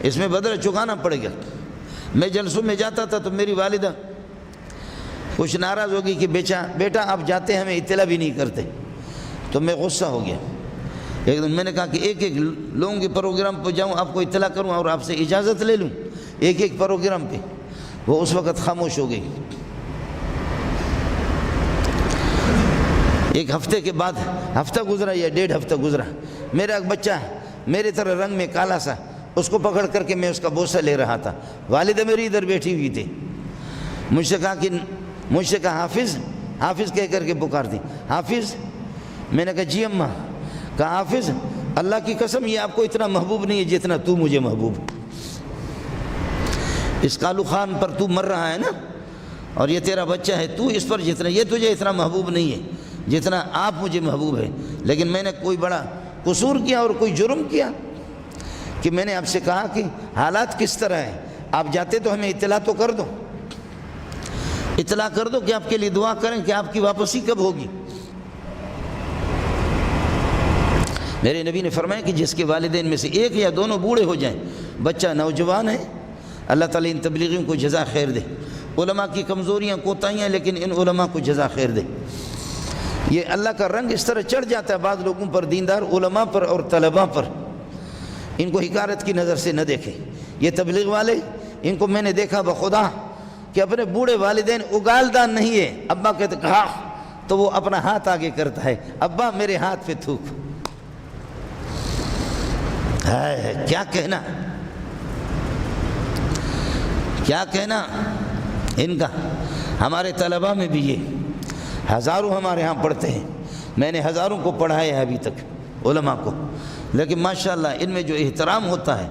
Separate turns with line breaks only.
اس میں بدلہ چکانا پڑے گا۔ میں جلسوں میں جاتا تھا تو میری والدہ کچھ ناراض ہوگی کہ بیٹا آپ جاتے ہیں ہمیں اطلاع بھی نہیں کرتے، تو میں غصہ ہو گیا۔ ایک دن میں نے کہا کہ ایک لوگوں کے پروگرام پہ جاؤں، آپ کو اطلاع کروں اور آپ سے اجازت لے لوں ایک پروگرام پہ۔ وہ اس وقت خاموش ہو گئی۔ ایک ہفتے کے بعد، ہفتہ گزرا یا 1.5 ہفتہ گزرا، میرا ایک بچہ میرے طرح رنگ میں کالا سا، اس کو پکڑ کر کے میں اس کا بوسہ لے رہا تھا۔ والدہ میری ادھر بیٹھی ہوئی تھی، مجھ سے کہا حافظ، حافظ کہہ کر کے پکارتی، حافظ۔ میں نے کہا جی اماں۔ کہا حافظ اللہ کی قسم یہ آپ کو اتنا محبوب نہیں ہے جتنا تو مجھے محبوب۔ اس کالو خان پر تو مر رہا ہے نا، اور یہ تیرا بچہ ہے، تو اس پر جتنا، یہ تجھے اتنا محبوب نہیں ہے جتنا آپ مجھے محبوب ہے۔ لیکن میں نے کوئی بڑا قصور کیا اور کوئی جرم کیا کہ میں نے آپ سے کہا کہ حالات کس طرح ہیں، آپ جاتے تو ہمیں اطلاع تو کر دو، اطلاع کر دو کہ آپ کے لیے دعا کریں کہ آپ کی واپسی کب ہوگی۔ میرے نبی نے فرمایا کہ جس کے والدین میں سے ایک یا دونوں بوڑھے ہو جائیں، بچہ نوجوان ہے، اللہ تعالیٰ ان تبلیغیوں کو جزا خیر دے۔ علماء کی کمزوریاں کوتاہیاں، لیکن ان علماء کو جزا خیر دے۔ یہ اللہ کا رنگ اس طرح چڑھ جاتا ہے بعض لوگوں پر، دیندار علماء پر اور طلباء پر، ان کو حقارت کی نظر سے نہ دیکھیں۔ یہ تبلیغ والے، ان کو میں نے دیکھا بخدا کہ اپنے بوڑھے والدین اگالدان نہیں ہے، ابا کہتے کہا تو وہ اپنا ہاتھ آگے کرتا ہے، ابا میرے ہاتھ پہ تھوک۔ کیا کہنا، کیا کہنا ان کا۔ ہمارے طلباء میں بھی یہ ہزاروں ہمارے ہاں پڑھتے ہیں، میں نے ہزاروں کو پڑھایا ہے ابھی تک علماء کو، لیکن ماشاءاللہ ان میں جو احترام ہوتا ہے